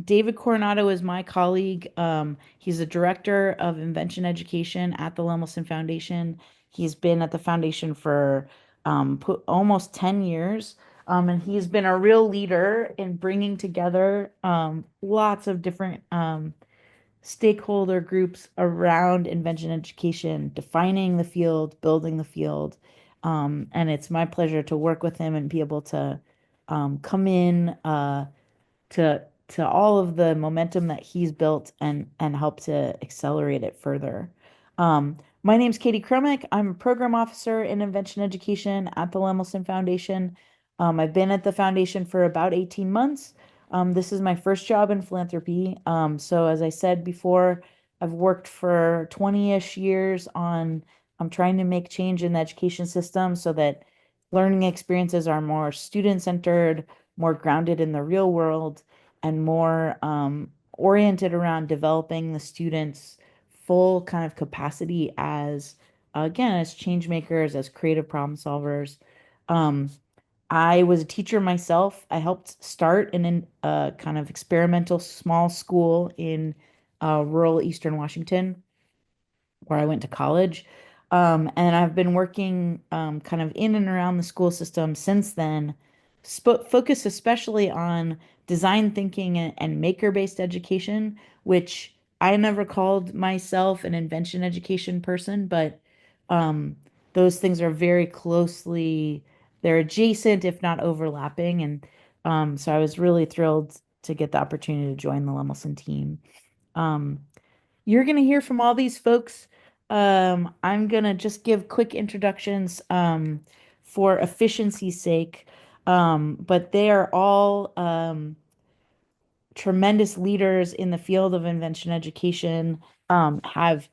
David Coronado is my colleague. He's the director of Invention Education at the Lemelson Foundation. He's been at the foundation for almost 10 years. And he's been a real leader in bringing together lots of different stakeholder groups around invention education, defining the field, building the field. And it's my pleasure to work with him and be able to come in to all of the momentum that he's built and help to accelerate it further. My name's Katie Krummeck. I'm a program officer in invention education at the Lemelson Foundation. I've been at the foundation for about 18 months. This is my first job in philanthropy. So as I said before, I've worked for 20-ish years on I'm trying to make change in the education system so that learning experiences are more student-centered, more grounded in the real world, and more oriented around developing the students' full kind of capacity as, again, as change makers, as creative problem solvers. Um, I was a teacher myself. I helped start a kind of experimental small school in rural Eastern Washington, where I went to college. And I've been working kind of in and around the school system since then, focused especially on design thinking and maker-based education, which I never called myself an invention education person, but um, those things are very closely, they're adjacent, if not overlapping. And so I was really thrilled to get the opportunity to join the Lemelson team. Um, you're going to hear from all these folks. I'm going to just give quick introductions for efficiency's sake. But they are all tremendous leaders in the field of invention education, have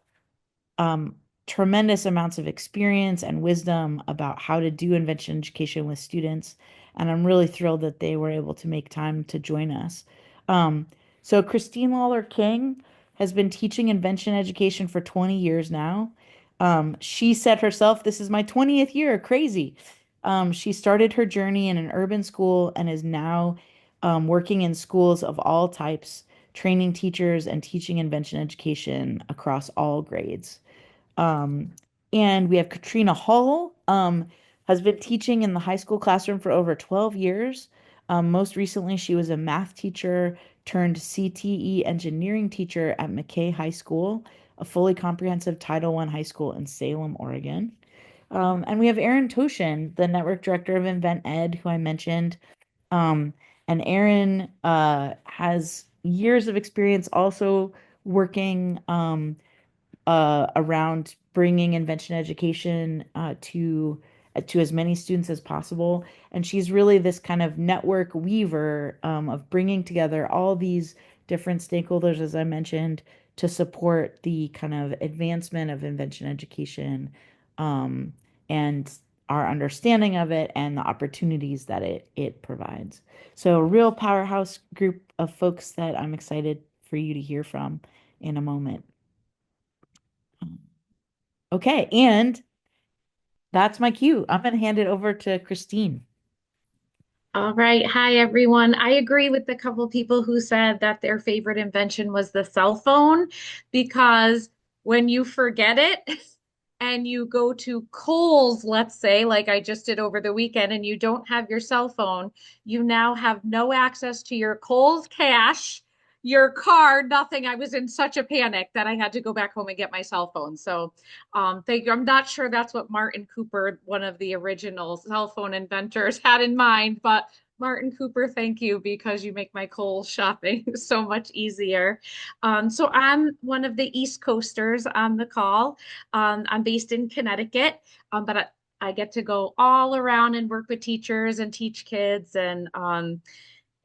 um, tremendous amounts of experience and wisdom about how to do invention education with students. And I'm really thrilled that they were able to make time to join us. Um, so Christine Lawlor-King has been teaching invention education for 20 years now. She said herself, this is my 20th year, crazy. She started her journey in an urban school and is now working in schools of all types, training teachers and teaching invention education across all grades. Um, and we have Katrina Hull, has been teaching in the high school classroom for over 12 years. Most recently, she was a math teacher turned CTE engineering teacher at McKay High School, a fully comprehensive Title I high school in Salem, Oregon. And we have Erin Toshin, the network director of Invent Ed, who I mentioned. Um, and Erin has years of experience also working around bringing invention education to as many students as possible. And she's really this kind of network weaver of bringing together all these different stakeholders, as I mentioned, to support the kind of advancement of invention education um, and our understanding of it and the opportunities that it provides. So a real powerhouse group of folks that I'm excited for you to hear from in a moment. Okay, and that's my cue. I'm going to hand it over to Christine. All right. Hi, everyone. I agree with the couple people who said that their favorite invention was the cell phone because when you forget it and you go to Kohl's, let's say, like I just did over the weekend, and you don't have your cell phone, you now have no access to your Kohl's cash, your card, nothing. I was in such a panic that I had to go back home and get my cell phone. So, thank you. I'm not sure that's what Martin Cooper, one of the original cell phone inventors, had in mind, but Martin Cooper, thank you because you make my Kohl's shopping so much easier. So I'm one of the East Coasters on the call. I'm based in Connecticut, but I get to go all around and work with teachers and teach kids. And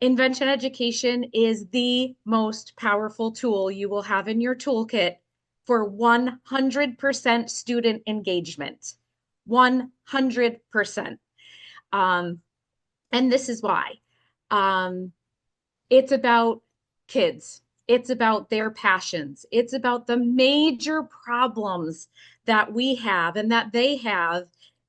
invention education is the most powerful tool you will have in your toolkit for 100% student engagement. 100%. Um, and this is why. Um, it's about kids. It's about their passions. It's about the major problems that we have and that they have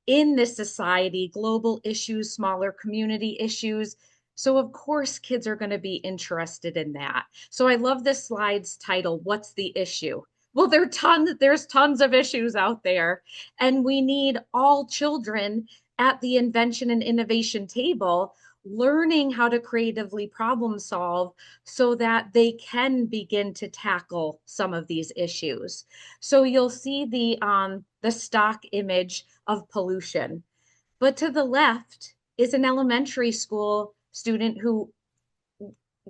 in this society, global issues, smaller community issues. So of course kids are going to be interested in that. So I love this slide's title, What's the Issue? Well, there's tons of issues out there, and we need all children at the invention and innovation table learning how to creatively problem solve so that they can begin to tackle some of these issues. So you'll see the stock image of pollution. But to the left is an elementary school student who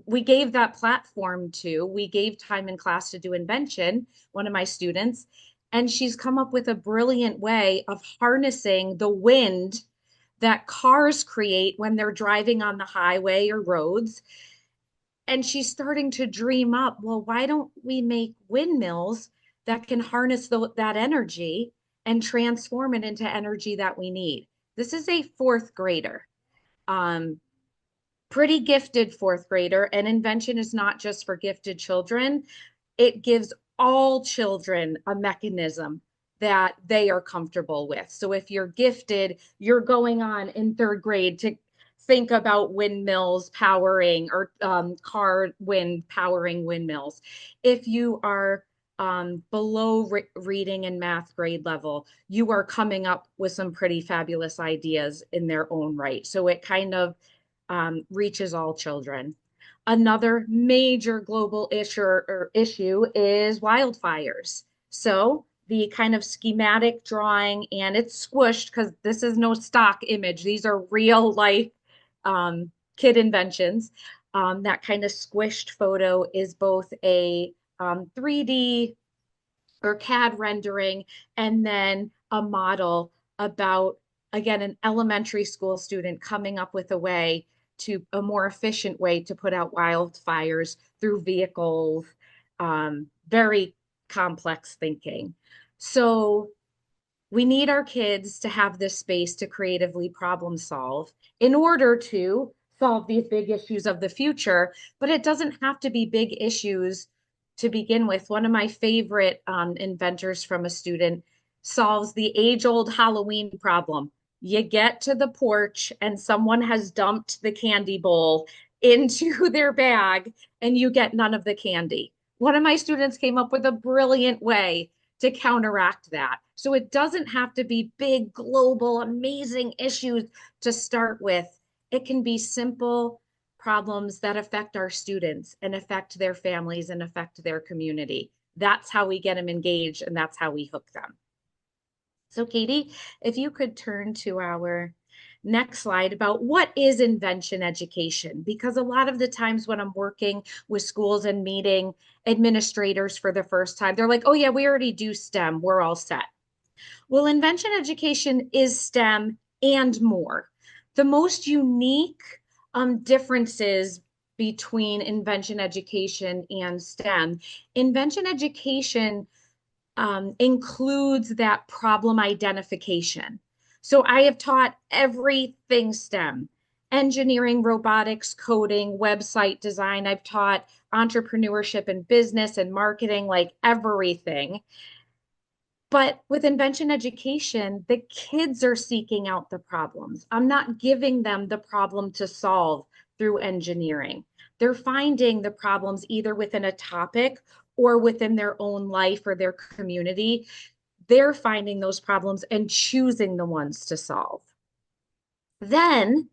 we gave that platform to. We gave time in class to do invention, one of my students, and she's come up with a brilliant way of harnessing the wind that cars create when they're driving on the highway or roads. And she's starting to dream up, well, why don't we make windmills that can harness that energy and transform it into energy that we need? This is a fourth grader, um, pretty gifted fourth grader. And invention is not just for gifted children, it gives all children a mechanism that they are comfortable with. So if you're gifted, you're going on in third grade to think about windmills powering or car wind powering windmills. If you are below reading and math grade level, you are coming up with some pretty fabulous ideas in their own right. So it kind of reaches all children. Another major global issue is wildfires. So the kind of schematic drawing, and it's squished because this is no stock image. These are real life kid inventions. That kind of squished photo is both a 3D or CAD rendering and then a model about, again, an elementary school student coming up with a more efficient way to put out wildfires through vehicles, very complex thinking. So we need our kids to have this space to creatively problem solve in order to solve these big issues of the future. But it doesn't have to be big issues to begin with. One of my favorite inventors from a student solves the age-old Halloween problem. You get to the porch and someone has dumped the candy bowl into their bag and you get none of the candy. One of my students came up with a brilliant way to counteract that. So it doesn't have to be big, global, amazing issues to start with. It can be simple problems that affect our students and affect their families and affect their community. That's how we get them engaged and that's how we hook them. So Katie, if you could turn to our next slide about what is invention education, because a lot of the times when I'm working with schools and meeting administrators for the first time, they're like, oh yeah, we already do STEM, we're all set. Well, invention education is STEM and more. The most unique differences between invention education and STEM, invention education includes that problem identification. So I have taught everything STEM, engineering, robotics, coding, website design. I've taught entrepreneurship and business and marketing, like everything. But with invention education, the kids are seeking out the problems. I'm not giving them the problem to solve through engineering. They're finding the problems either within a topic or within their own life or their community. They're finding those problems and choosing the ones to solve. Then,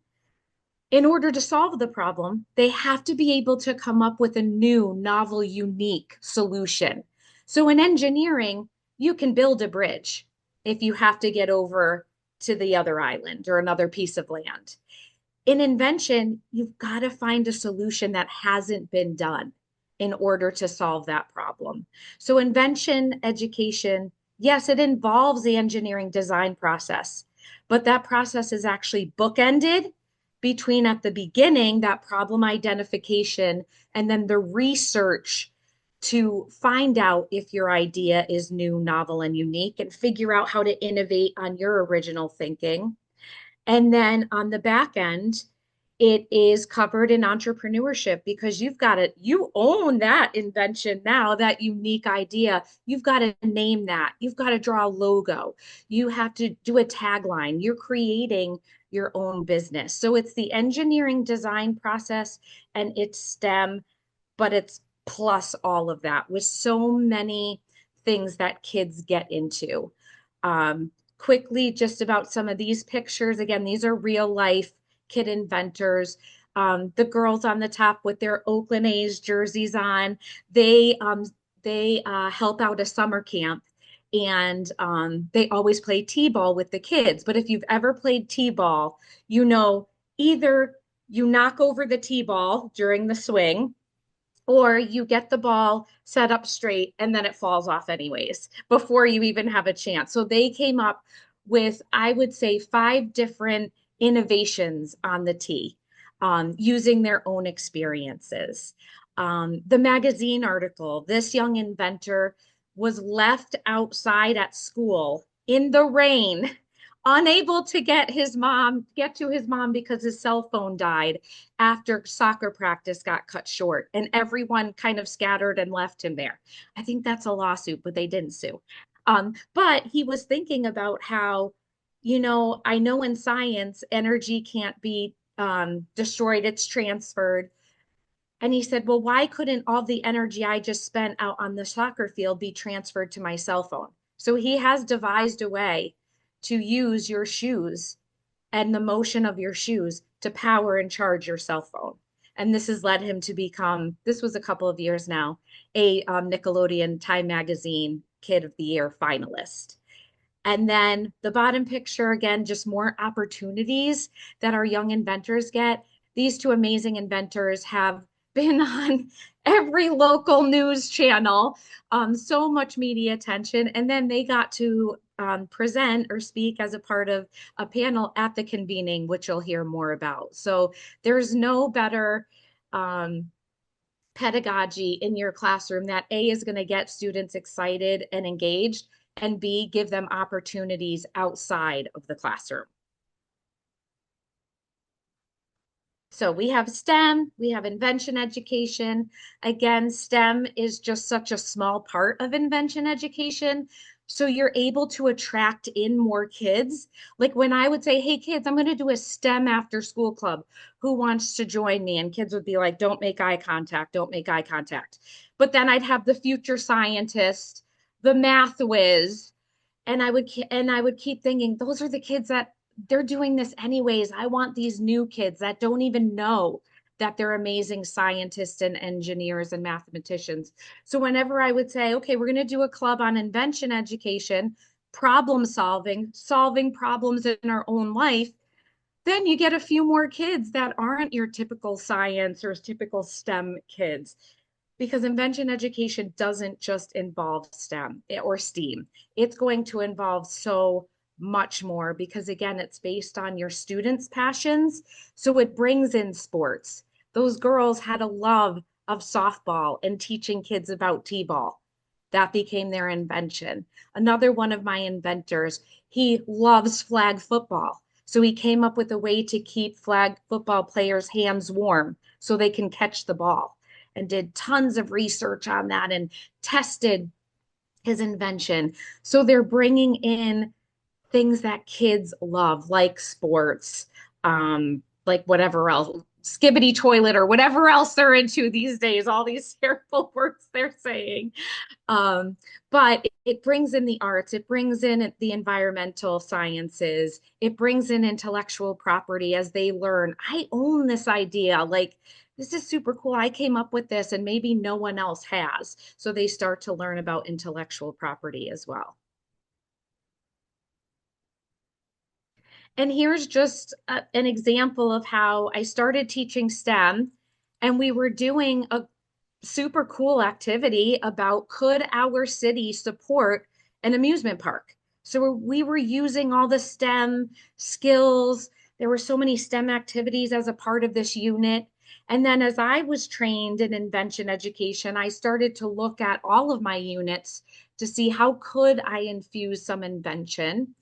in order to solve the problem, they have to be able to come up with a new, novel, unique solution. So in engineering, you can build a bridge if you have to get over to the other island or another piece of land. In invention, you've got to find a solution that hasn't been done in order to solve that problem. So invention education, yes, it involves the engineering design process, but that process is actually bookended between at the beginning, that problem identification, and then the research to find out if your idea is new, novel, and unique, and figure out how to innovate on your original thinking. And then on the back end, it is covered in entrepreneurship because you've got it, you own that invention now, that unique idea. You've got to name that. You've got to draw a logo. You have to do a tagline. You're creating your own business. So it's the engineering design process and it's STEM, but it's plus all of that with so many things that kids get into. Quickly, just about some of these pictures. Again, these are real life kid inventors. The girls on the top with their Oakland A's jerseys on, they um, they help out a summer camp, and they always play t-ball with the kids. But if you've ever played t-ball, you know either you knock over the t-ball during the swing, or you get the ball set up straight and then it falls off anyways before you even have a chance. So they came up with, I would say, 5 different innovations on the tee, using their own experiences. The magazine article, this young inventor was left outside at school in the rain, unable to get to his mom because his cell phone died after soccer practice got cut short, and everyone kind of scattered and left him there. I think that's a lawsuit, but they didn't sue. But he was thinking about how, I know in science, energy can't be destroyed, it's transferred. And he said, well, why couldn't all the energy I just spent out on the soccer field be transferred to my cell phone? So he has devised a way to use your shoes and the motion of your shoes to power and charge your cell phone. And this has led him to become, this was a couple of years now, a Nickelodeon Time Magazine Kid of the Year finalist. And then the bottom picture, again, just more opportunities that our young inventors get. These two amazing inventors have been on every local news channel, so much media attention. And then they got to present or speak as a part of a panel at the convening, which you'll hear more about. So there's no better pedagogy in your classroom that A, is going to get students excited and engaged, and B, give them opportunities outside of the classroom. So we have STEM, we have invention education. Again, STEM is just such a small part of invention education. So you're able to attract in more kids. Like when I would say, hey kids, I'm going to do a STEM after school club. Who wants to join me? And kids would be like, don't make eye contact, don't make eye contact. But then I'd have the future scientist, the math whiz, and I would keep thinking, those are the kids that they're doing this anyways. I want these new kids that don't even know that they're amazing scientists and engineers and mathematicians. So whenever I would say, okay, we're going to do a club on invention education, problem solving, solving problems in our own life, then you get a few more kids that aren't your typical science or typical STEM kids, because invention education doesn't just involve STEM or STEAM. It's going to involve so much more because, again, it's based on your students' passions. So it brings in sports. Those girls had a love of softball and teaching kids about t-ball. That became their invention. Another one of my inventors, he loves flag football. So he came up with a way to keep flag football players' hands warm so they can catch the ball, and did tons of research on that and tested his invention. So they're bringing in things that kids love, like sports, like whatever else, skibbity toilet or whatever else they're into these days, all these terrible words they're saying. But it brings in the arts, it brings in the environmental sciences, it brings in intellectual property as they learn. I own this idea. Like, this is super cool. I came up with this and maybe no one else has. So they start to learn about intellectual property as well. And here's just an example of how I started teaching STEM, and we were doing a super cool activity about, could our city support an amusement park? So we were using all the STEM skills. There were so many STEM activities as a part of this unit. And then as I was trained in invention education, I started to look at all of my units to see how could I infuse some invention.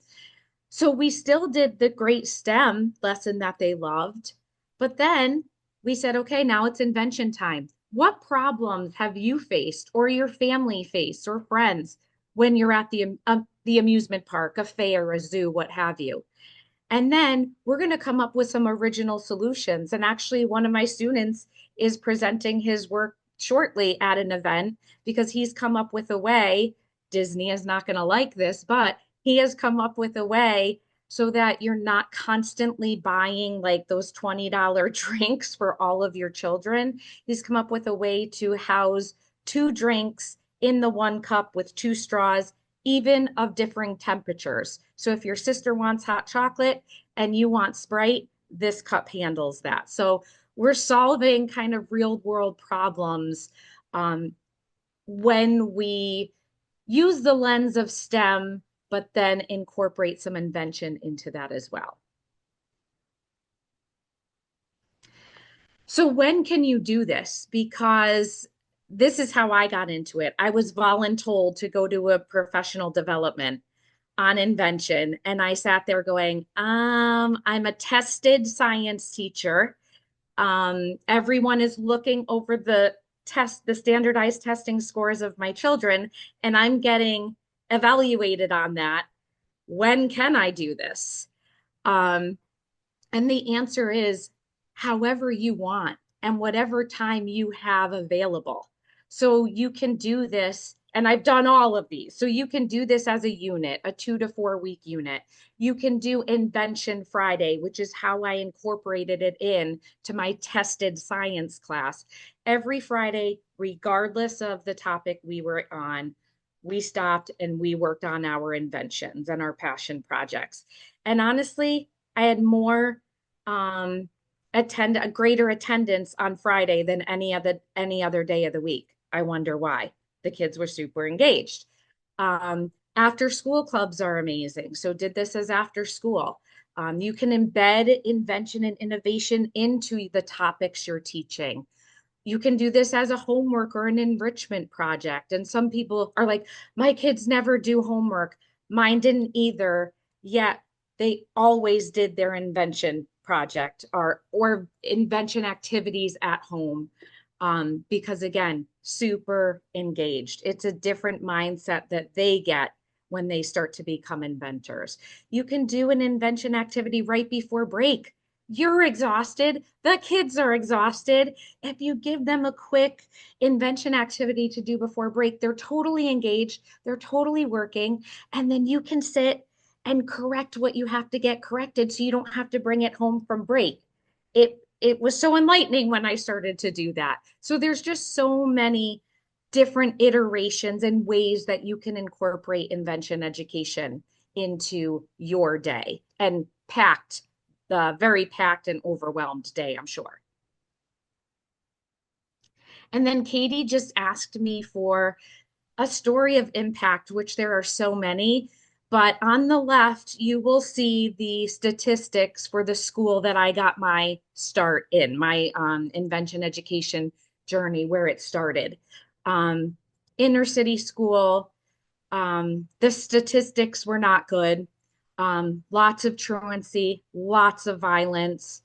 So we still did the great STEM lesson that they loved, but then we said, okay, now it's invention time. What problems have you faced or your family faced or friends when you're at the amusement park, a fair, a zoo, what have you? And then we're going to come up with some original solutions. And actually, one of my students is presenting his work shortly at an event because he's come up with a way. Disney is not going to like this, but he has come up with a way so that you're not constantly buying like those $20 drinks for all of your children. He's come up with a way to house two drinks in the one cup with two straws, even of differing temperatures. So if your sister wants hot chocolate and you want Sprite, this cup handles that. So we're solving kind of real world problems um, when we use the lens of STEM, but then incorporate some invention into that as well. So when can you do this? Because this is how I got into it. I was voluntold to go to a professional development on invention. And I sat there going, I'm a tested science teacher. Everyone is looking over the standardized testing scores of my children, and I'm getting evaluated on that. When can I do this? Um, and the answer is however you want and whatever time you have available. So you can do this, and I've done all of these. So you can do this as a unit, a 2 to 4 week unit. You can do Invention Friday, which is how I incorporated it in to my tested science class. Every Friday, regardless of the topic we were on, we stopped and we worked on our inventions and our passion projects. And honestly, I had more um, attend a greater attendance on Friday than any other day of the week. I wonder why. The kids were super engaged. After school clubs are amazing. So did this as after school. You can embed invention and innovation into the topics you're teaching. You can do this as a homework or an enrichment project. And some people are like, my kids never do homework. Mine didn't either. Yet they always did their invention project or invention activities at home. Because again, super engaged. It's a different mindset that they get when they start to become inventors. You can do an invention activity right before break. You're exhausted. The kids are exhausted. If you give them a quick invention activity to do before break, they're totally engaged, they're totally working, and then you can sit and correct what you have to get corrected so you don't have to bring it home from break. It was so enlightening when I started to do that. So there's just so many different iterations and ways that you can incorporate invention education into your day and packed the very packed and overwhelmed day, I'm sure. And then Katie just asked me for a story of impact, which there are so many. But on the left, you will see the statistics for the school that I got my start in, my invention education journey, where it started. Um, Inner city school, the statistics were not good. Lots of truancy, lots of violence.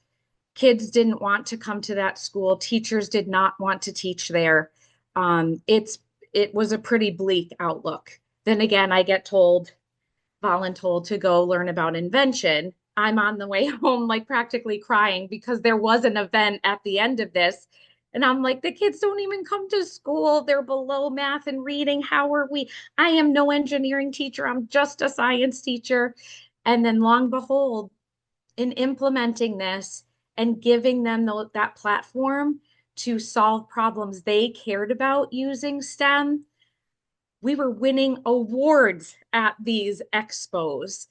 Kids didn't want to come to that school. Teachers did not want to teach there. It was a pretty bleak outlook. Then again, I get voluntold to go learn about invention. I'm on the way home, like practically crying because there was an event at the end of this. And I'm like, the kids don't even come to school. They're below math and reading. How are we? I am no engineering teacher. I'm just a science teacher. And then, long behold, in implementing this and giving them that platform to solve problems they cared about using STEM, we were winning awards at these expos.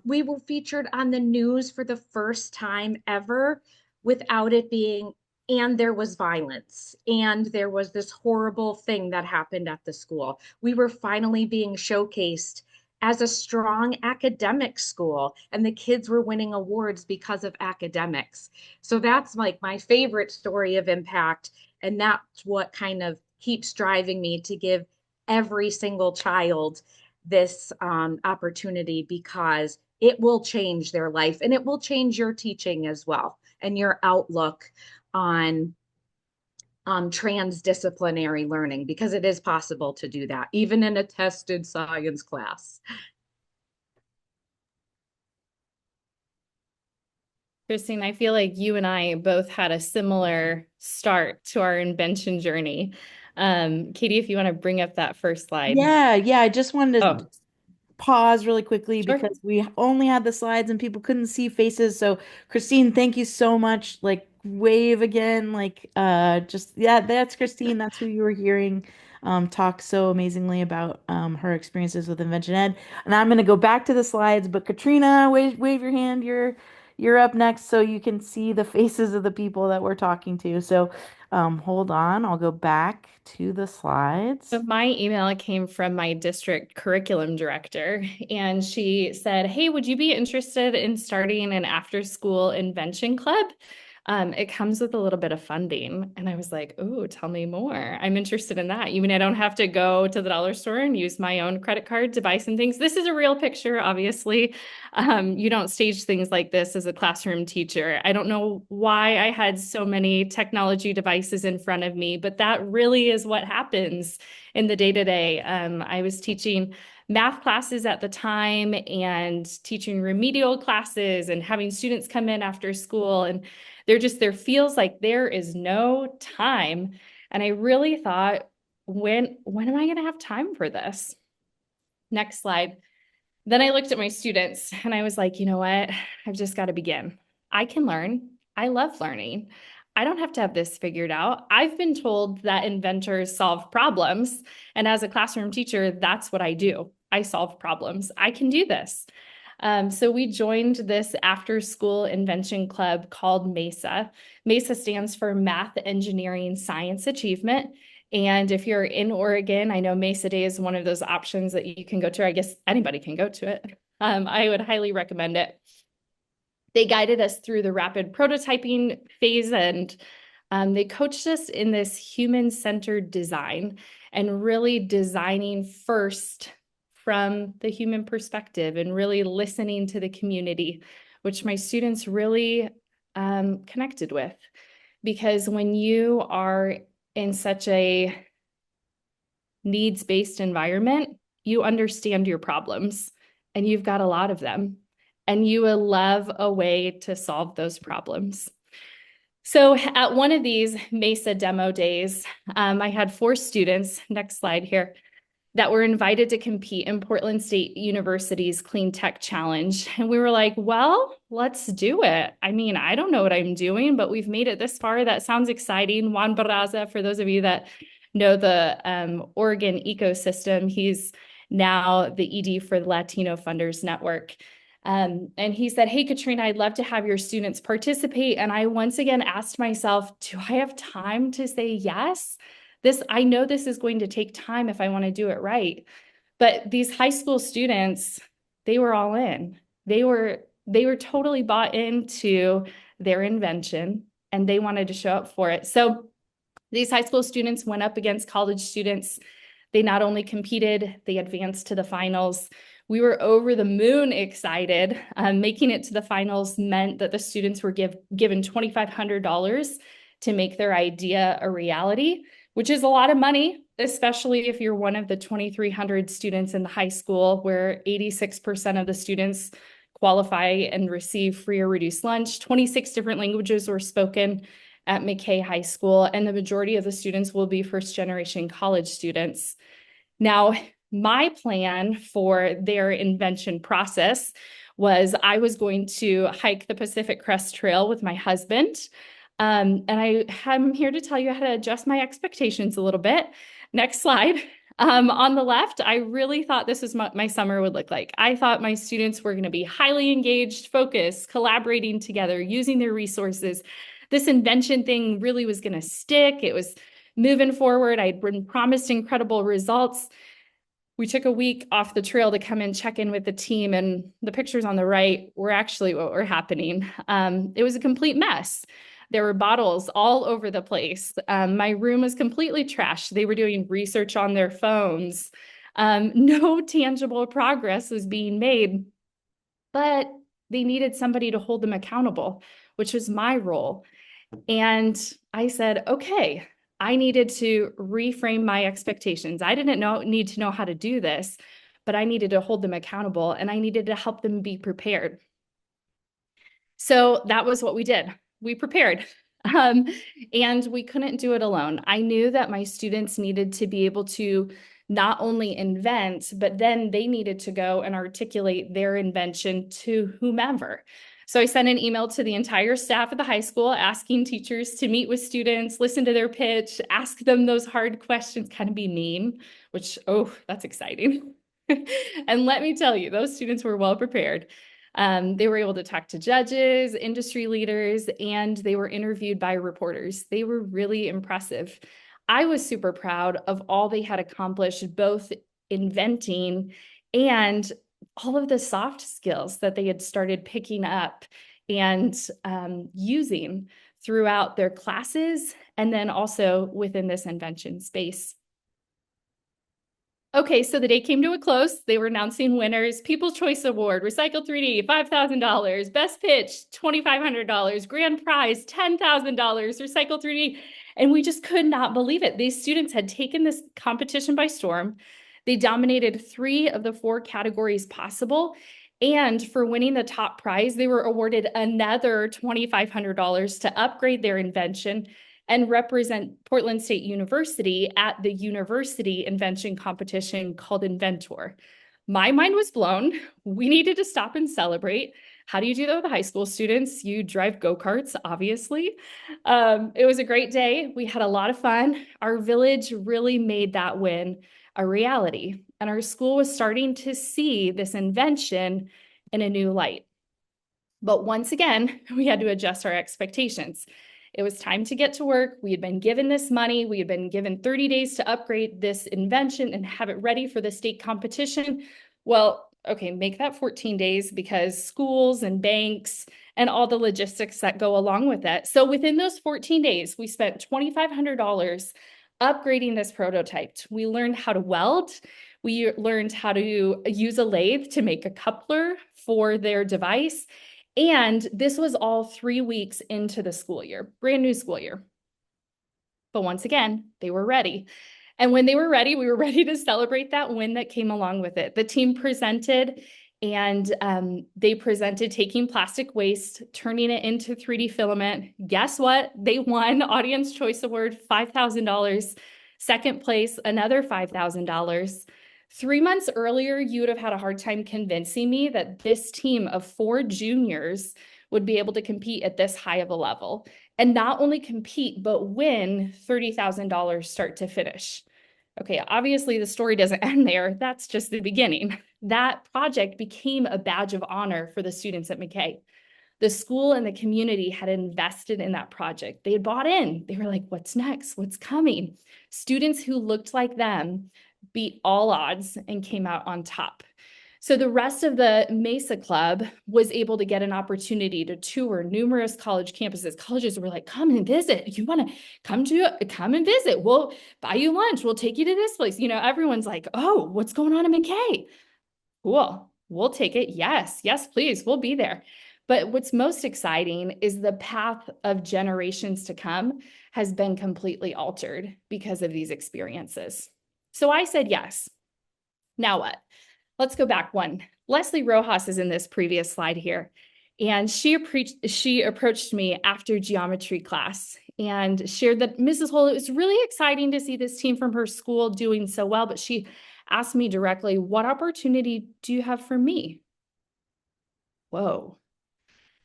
We were featured on the news for the first time ever without it being, and there was violence, and there was this horrible thing that happened at the school. We were finally being showcased as a strong academic school, and the kids were winning awards because of academics. So that's like my favorite story of impact. And that's what kind of keeps driving me to give every single child this opportunity because it will change their life and it will change your teaching as well and your outlook on transdisciplinary learning because it is possible to do that even in a tested science class. Christine, I feel like you and I both had a similar start to our invention journey. Katie, if you want to bring up that first slide. Yeah, I just wanted to Oh, pause really quickly sure. because we only had the slides and people couldn't see faces. So, Christine, thank you so much. Like, wave again. Like, just yeah, that's Christine. That's who you were hearing talk so amazingly about her experiences with Invention Ed. And I'm gonna go back to the slides, but Katrina, wave your hand. You're up next, so you can see the faces of the people that we're talking to. So, hold on. I'll go back to the So slides. my email came from my district curriculum director, and she said, "Hey, would you be interested in starting an after-school invention club? It comes with a little bit of funding." And I was like, "Oh, tell me more. I'm interested in that. You mean I don't have to go to the dollar store and use my own credit card to buy some things?" This is a real picture, obviously. You don't stage things like this as a classroom teacher. I don't know why I had so many technology devices in front of me, but that really is what happens in the day-to-day. I was teaching math classes at the time and teaching remedial classes and having students come in after school. And there feels like there is no time. And I really thought, when am I going to have time for this? Next slide. Then I looked at my students and I was like, you know what? I've just got to begin. I can learn. I love learning. I don't have to have this figured out. I've been told that inventors solve problems. And as a classroom teacher, that's what I do. I solve problems. I can do this. So we joined this after school invention club called MESA. MESA stands for Math, Engineering, Science Achievement. And if you're in Oregon, I know Mesa Day is one of those options that you can go to. I guess anybody can go to it. I would highly recommend it. They guided us through the rapid prototyping phase, and they coached us in this human-centered design and really designing first from the human perspective and really listening to the community, which my students really connected with. Because when you are in such a needs-based environment, you understand your problems and you've got a lot of them and you will love a way to solve those problems. So at one of these MESA demo days, I had 4 students, next slide here, that were invited to compete in Portland State University's Clean Tech Challenge. And we were like, well, let's do it. I mean, I don't know what I'm doing, but we've made it this far. That sounds exciting. Juan Barraza, for those of you that know the Oregon ecosystem, he's now the ED for the Latino Funders Network. And he said, "Hey, Katrina, I'd love to have your students participate." And I once again asked myself, do I have time to say yes? I know this is going to take time if I want to do it right. But these high school students, they were all in. They were totally bought into their invention and they wanted to show up for it. So these high school students went up against college students. They not only competed, they advanced to the finals. We were over the moon excited. Making it to the finals meant that the students were given $2,500 to make their idea a reality, which is a lot of money, especially if you're one of the 2,300 students in the high school where 86% of the students qualify and receive free or reduced lunch. 26 different languages were spoken at McKay High School, and the majority of the students will be first-generation college students. Now, my plan for their invention process was I was going to hike the Pacific Crest Trail with my husband. And I'm here to tell you how to adjust my expectations a little bit. Next slide. On the left, I really thought this was what my summer would look like. I thought my students were going to be highly engaged, focused, collaborating together, using their resources. This invention thing really was going to stick. It was moving forward. I'd been promised incredible results. We took a week off the trail to come and check in with the team, and the pictures on the right were actually what were happening. It was a complete mess. There were bottles all over the place. My room was completely trashed. They were doing research on their phones. No tangible progress was being made, but they needed somebody to hold them accountable, which was my role. And I said, okay, I needed to reframe my expectations. I didn't need to know how to do this, but I needed to hold them accountable and I needed to help them be prepared. So that was what we did. We prepared. And we couldn't do it alone. I knew that my students needed to be able to not only invent, but then they needed to go and articulate their invention to whomever. So I sent an email to the entire staff at the high school asking teachers to meet with students, listen to their pitch, ask them those hard questions, kind of be mean, which, oh, that's exciting. And let me tell you, those students were well prepared. They were able to talk to judges, industry leaders, and they were interviewed by reporters. They were really impressive. I was super proud of all they had accomplished, both inventing and all of the soft skills that they had started picking up and using throughout their classes, and then also within this invention space. Okay, so the day came to a close. They were announcing winners. People's Choice Award, Recycle 3D, $5,000. Best Pitch, $2,500. Grand Prize, $10,000. Recycle 3D. And we just could not believe it. These students had taken this competition by storm. They dominated 3 of the 4 categories possible. And for winning the top prize, they were awarded another $2,500 to upgrade their invention and represent Portland State University at the university invention competition called Inventor. My mind was blown. We needed to stop and celebrate. How do you do that with high school students? You drive go-karts, obviously. It was a great day. We had a lot of fun. Our village really made that win a reality, and our school was starting to see this invention in a new light. But once again, we had to adjust our expectations. It was time to get to work. We had been given this money. We had been given 30 days to upgrade this invention and have it ready for the state competition. Well, okay, make that 14 days because schools and banks and all the logistics that go along with it. So within those 14 days, we spent $2,500 upgrading this prototype. We learned how to weld. We learned how to use a lathe to make a coupler for their device. And this was all 3 weeks into the school year, brand new school year. But once again, they were ready. And when they were ready, we were ready to celebrate that win that came along with it. The team presented, and they presented taking plastic waste, turning it into 3D filament. Guess what? They won Audience Choice Award, $5,000. Second place, another $5,000. 3 months earlier, you would have had a hard time convincing me that this team of 4 juniors would be able to compete at this high of a level. And not only compete, but win $30,000 start to finish. Okay, obviously the story doesn't end there. That's just the beginning. That project became a badge of honor for the students at McKay. The school and the community had invested in that project. They had bought in. They were like, what's next? What's coming? Students who looked like them beat all odds and came out on top. So the rest of the MESA club was able to get an opportunity to tour numerous college campuses. Colleges were like, come and visit. You want to come and visit. We'll buy you lunch. We'll take you to this place. You know, everyone's like, oh, what's going on in McKay? Cool. We'll take it. Yes, please. We'll be there. But what's most exciting is the path of generations to come has been completely altered because of these experiences. So I said yes. Now what? Let's go back one. Leslie Rojas is in this previous slide here. And she approached me after geometry class and shared that Mrs. Hull, it was really exciting to see this team from her school doing so well, but she asked me directly, what opportunity do you have for me? Whoa.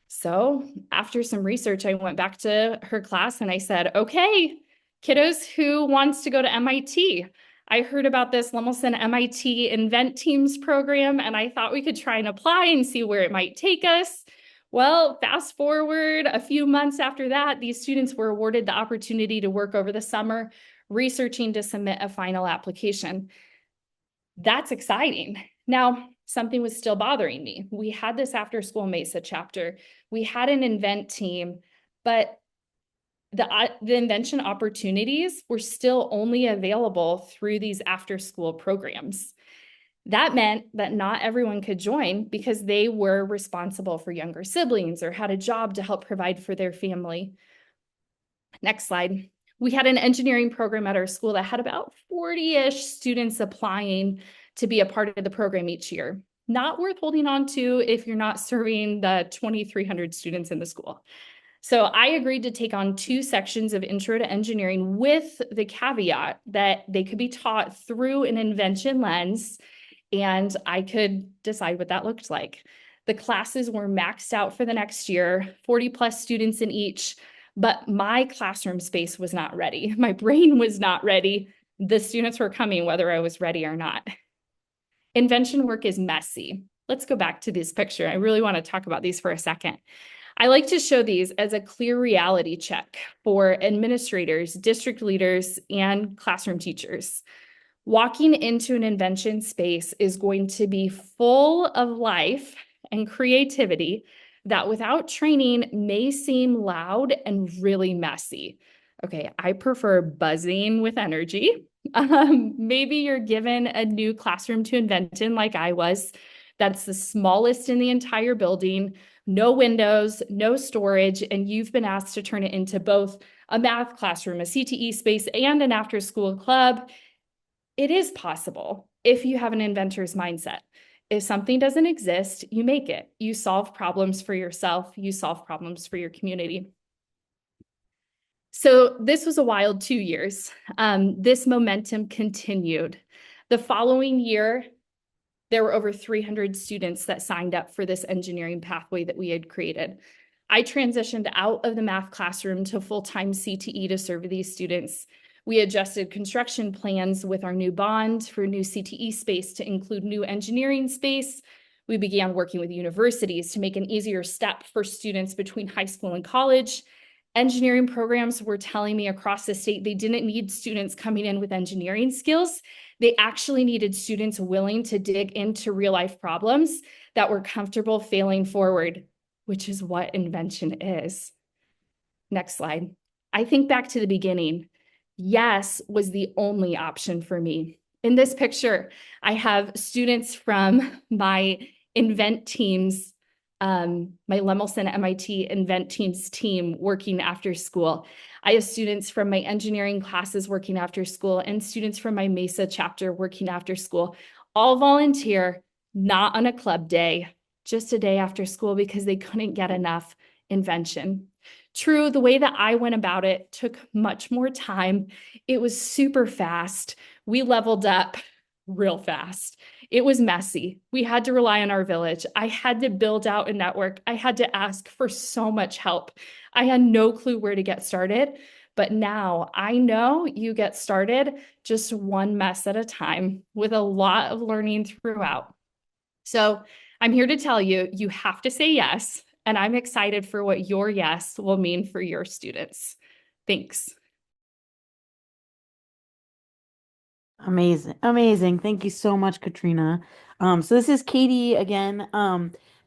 So after some research, I went back to her class and I said, okay, kiddos, who wants to go to MIT? I heard about this Lemelson-MIT InvenTeams program, and I thought we could try and apply and see where it might take us. Well, fast forward a few months after that, these students were awarded the opportunity to work over the summer, researching to submit a final application. That's exciting. Now, something was still bothering me. We had this after school MESA chapter. We had an invent team, but the invention opportunities were still only available through these after school programs. That meant that not everyone could join because they were responsible for younger siblings or had a job to help provide for their family. Next slide. We had an engineering program at our school that had about 40-ish students applying to be a part of the program each year. not worth holding on to if you're not serving the 2,300 students in the school. So I agreed to take on 2 sections of Intro to Engineering with the caveat that they could be taught through an invention lens, and I could decide what that looked like. The classes were maxed out for the next year, 40 plus students in each, but my classroom space was not ready. My brain was not ready. The students were coming whether I was ready or not. Invention work is messy. Let's go back to this picture. I really want to talk about these for a second. I like to show these as a clear reality check for administrators, district leaders, and classroom teachers. Walking into an invention space is going to be full of life and creativity that without training may seem loud and really messy. Okay, I prefer buzzing with energy. Maybe you're given a new classroom to invent in like I was. That's the smallest in the entire building, no windows, no storage, and you've been asked to turn it into both a math classroom, a CTE space, and an after-school club. It is possible if you have an inventor's mindset. If something doesn't exist, you make it. You solve problems for yourself. You solve problems for your community. So this was a wild 2 years. This momentum continued. The following year, there were over 300 students that signed up for this engineering pathway that we had created. I transitioned out of the math classroom to full-time CTE to serve these students. We adjusted construction plans with our new bond for new CTE space to include new engineering space. We began working with universities to make an easier step for students between high school and college. Engineering programs were telling me across the state they didn't need students coming in with engineering skills. They actually needed students willing to dig into real life problems that were comfortable failing forward, which is what invention is. Next slide. I think back to the beginning. Yes was the only option for me. In this picture, I have students from my InvenTeams, my Lemelson-MIT InvenTeams team working after school. I have students from my engineering classes working after school and students from my MESA chapter working after school, all volunteer, not on a club day, just a day after school because they couldn't get enough invention. True, the way that I went about it took much more time. It was super fast. We leveled up real fast. It was messy. We had to rely on our village. I had to build out a network. I had to ask for so much help. I had no clue where to get started, but now I know you get started just one mess at a time with a lot of learning throughout. So I'm here to tell you, you have to say yes. And I'm excited for what your yes will mean for your students. Thanks. Amazing. Amazing. Thank you so much, Katrina. So this is Katie again.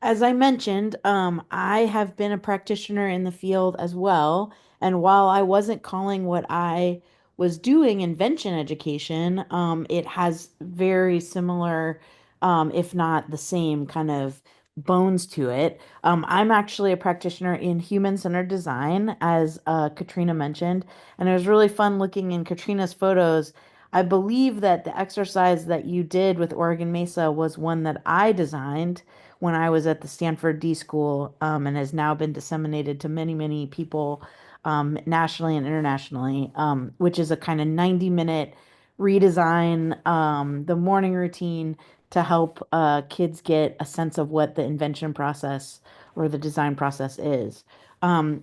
As I mentioned, I have been a practitioner in the field as well. And while I wasn't calling what I was doing invention education, it has very similar, if not the same kind of bones to it. I'm actually a practitioner in human-centered design, as Katrina mentioned, and it was really fun looking in Katrina's photos. I believe that the exercise that you did with Oregon Mesa was one that I designed when I was at the Stanford D School, and has now been disseminated to many, many people, nationally and internationally, which is a kind of 90-minute redesign, the morning routine to help kids get a sense of what the invention process or the design process is.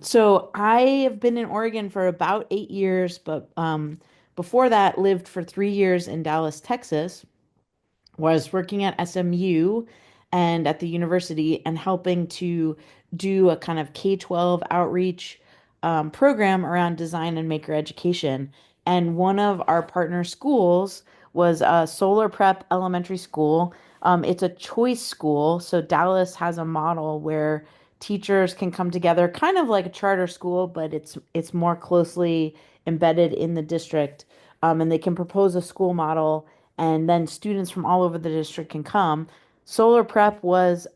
So I have been in Oregon for about 8 years, but before that, lived for 3 years in Dallas, Texas, was working at SMU and at the university and helping to do a kind of K-12 outreach program around design and maker education. And one of our partner schools was Solar Prep Elementary School. It's a choice school, so Dallas has a model where teachers can come together, kind of like a charter school, but it's more closely embedded in the district, and they can propose a school model, and then students from all over the district can come. Solar Prep was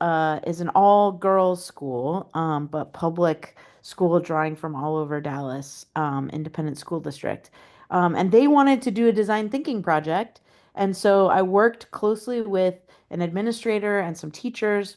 is an all girls school, but public school drawing from all over Dallas, independent school district, and they wanted to do a design thinking project, and so I worked closely with an administrator and some teachers.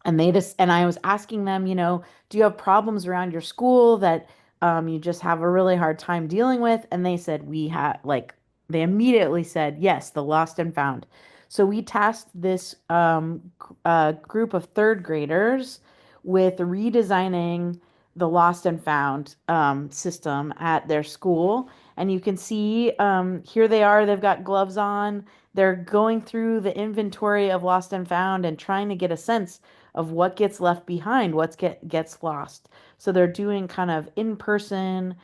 And I was asking them, do you have problems around your school that you just have a really hard time dealing with? And they said, they immediately said, yes, the lost and found. So we tasked this group of third graders with redesigning the lost and found system at their school. And you can see here they are, they've got gloves on. They're going through the inventory of lost and found and trying to get a sense of what gets left behind, gets lost. So they're doing kind of in-person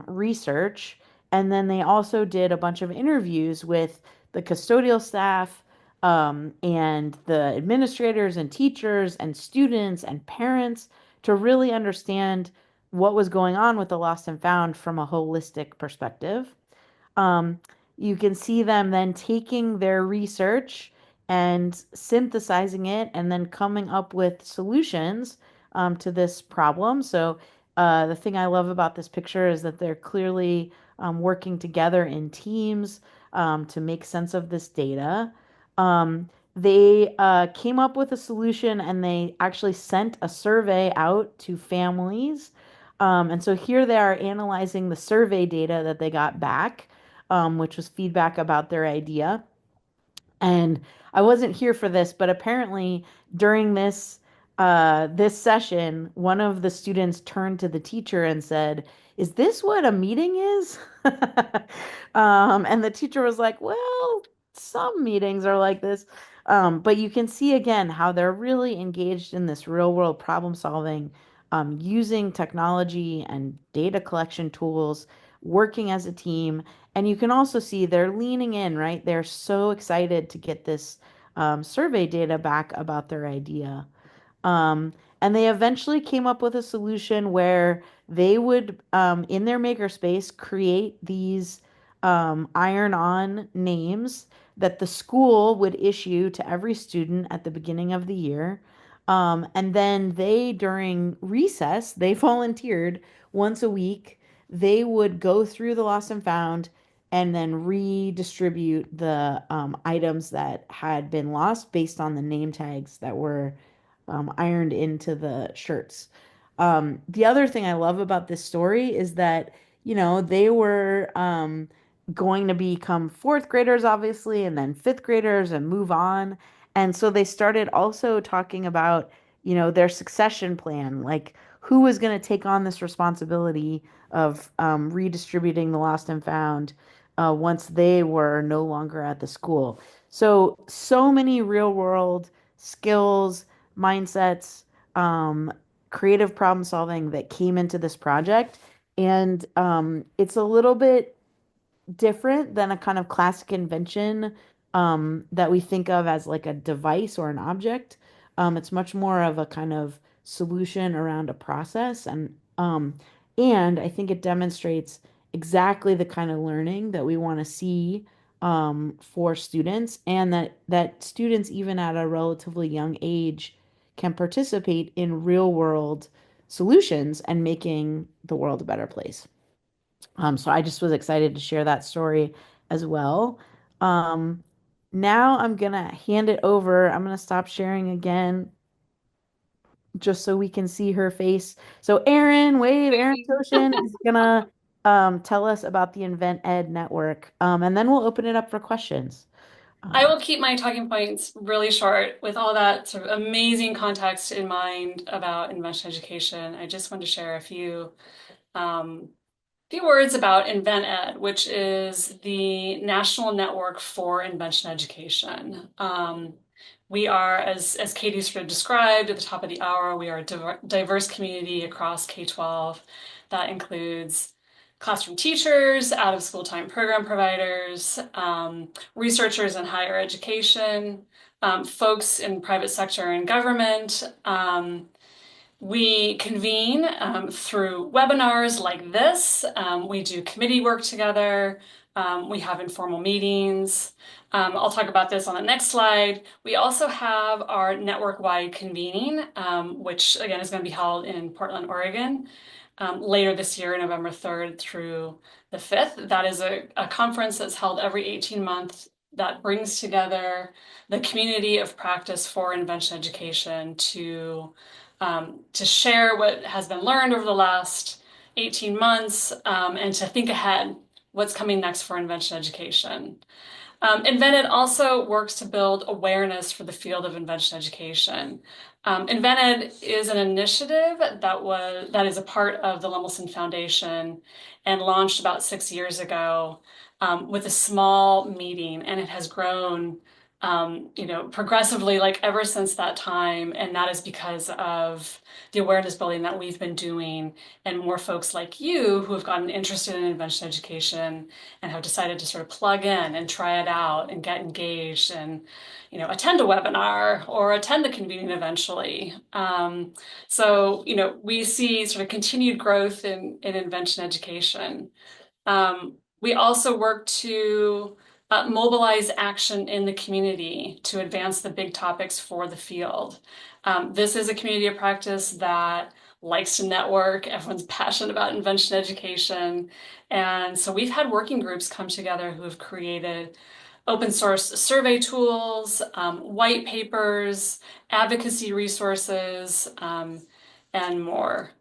research, and then they also did a bunch of interviews with the custodial staff and the administrators and teachers and students and parents to really understand what was going on with the lost and found from a holistic perspective. Um, you can see them then taking their research and synthesizing it and then coming up with solutions to this problem. So, the thing I love about this picture is that they're clearly working together in teams to make sense of this data. They came up with a solution and they actually sent a survey out to families. And so here they are analyzing the survey data that they got back, which was feedback about their idea. And I wasn't here for this, but apparently during this session, one of the students turned to the teacher and said, "Is this what a meeting is?" And the teacher was like, "Well, some meetings are like this." But you can see again how they're really engaged in this real world problem solving, using technology and data collection tools, working as a team. And you can also see they're leaning in, right? They're so excited to get this survey data back about their idea. Um, and they eventually came up with a solution where they would, in their makerspace, create these iron-on names that the school would issue to every student at the beginning of the year. And then during recess, they volunteered once a week. They would go through the lost and found and then redistribute the items that had been lost based on the name tags that were ironed into the shirts. The other thing I love about this story is that, they were going to become fourth graders, obviously, and then fifth graders and move on. And so they started also talking about, their succession plan, like who was going to take on this responsibility of redistributing the lost and found once they were no longer at the school. So many real world skills, mindsets, um, creative problem solving that came into this project. And it's a little bit different than a kind of classic invention that we think of as like a device or an object. It's much more of a kind of solution around a process, and I think it demonstrates exactly the kind of learning that we want to see for students, and that students, even at a relatively young age, can participate in real world solutions and making the world a better place. So I just was excited to share that story as well. Um, Now I'm gonna hand it over. I'm gonna stop sharing again just so we can see her face. So Erin, wave, Erin Toshin is gonna tell us about the Invent Ed network. And then we'll open it up for questions. I Um, will keep my talking points really short with all that sort of amazing context in mind about invention education. I just want to share um, few words about InventEd, which is the national network for invention education. We are, as Katie sort of described at the top of the hour, we are a diverse community across K-12 that includes classroom teachers, out-of-school time program providers, researchers in higher education, folks in private sector and government. We convene through webinars like this. We do committee work together. We have informal meetings. I'll talk about this on the next slide. We also have our network-wide convening, which again is going to be held in Portland, Oregon, later this year, November 3rd through the 5th. That is a conference that's held every 18 months that brings together the community of practice for invention education to share what has been learned over the last 18 months and to think ahead what's coming next for invention education. InvenEd also works to build awareness for the field of invention education. InvenEd is an initiative that is a part of the Lemelson Foundation and launched about 6 years ago with a small meeting, and it has grown progressively like ever since that time, and that is because of the awareness building that we've been doing and more folks like you who have gotten interested in invention education and have decided to sort of plug in and try it out and get engaged and attend a webinar or attend the convening eventually. So we see sort of continued growth in invention education. We also work to mobilize action in the community to advance the big topics for the field. This is a community of practice that likes to network. Everyone's passionate about invention education. And so we've had working groups come together who have created open source survey tools, white papers, advocacy resources, and more.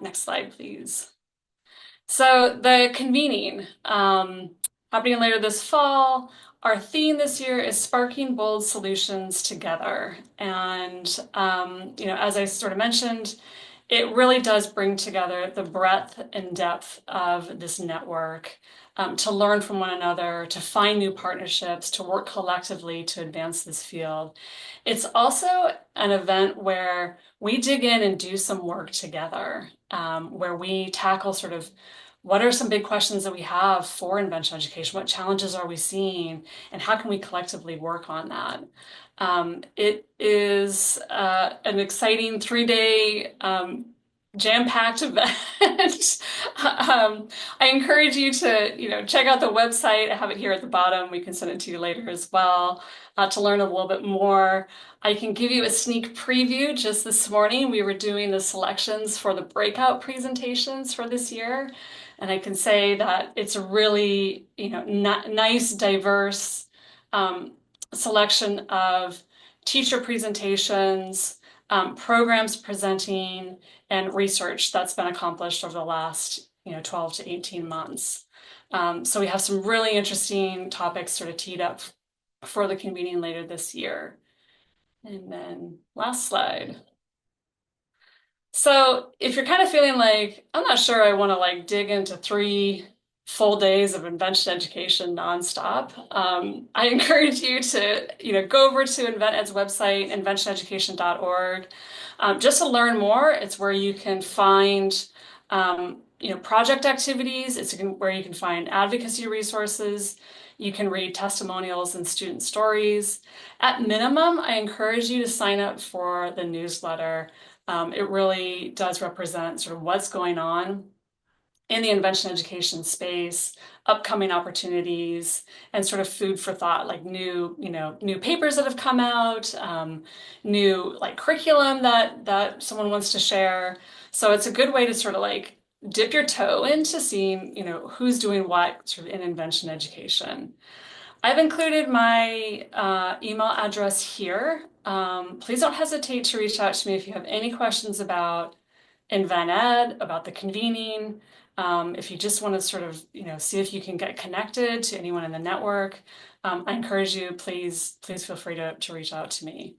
Next slide, please. So the convening, happening later this fall. Our theme this year is sparking bold solutions together. And, as I sort of mentioned, it really does bring together the breadth and depth of this network to learn from one another, to find new partnerships, to work collectively to advance this field. It's also an event where we dig in and do some work together, where we tackle sort of what are some big questions that we have for invention education? What challenges are we seeing? And how can we collectively work on that? It is an exciting 3-day jam-packed event. I encourage you to check out the website. I have it here at the bottom. We can send it to you later as well to learn a little bit more. I can give you a sneak preview. Just this morning, we were doing the selections for the breakout presentations for this year. And I can say that it's a really, nice, diverse selection of teacher presentations, programs presenting, and research that's been accomplished over the last, 12 to 18 months. So we have some really interesting topics sort of teed up for the convening later this year. And then last slide. So if you're kind of feeling like, I'm not sure I want to like dig into 3 full days of invention education nonstop, I encourage you to go over to InvenEd's website, inventioneducation.org, just to learn more. It's where you can find project activities. It's where you can find advocacy resources. You can read testimonials and student stories. At minimum, I encourage you to sign up for the newsletter. It really does represent sort of what's going on in the invention education space, upcoming opportunities, and sort of food for thought, like new papers that have come out, new like curriculum that someone wants to share. So it's a good way to sort of like dip your toe into seeing, who's doing what sort of in invention education. I've included my email address here. Please don't hesitate to reach out to me if you have any questions about InvenEd, about the convening. If you just want to sort of, see if you can get connected to anyone in the network, I encourage you, please feel free to reach out to me.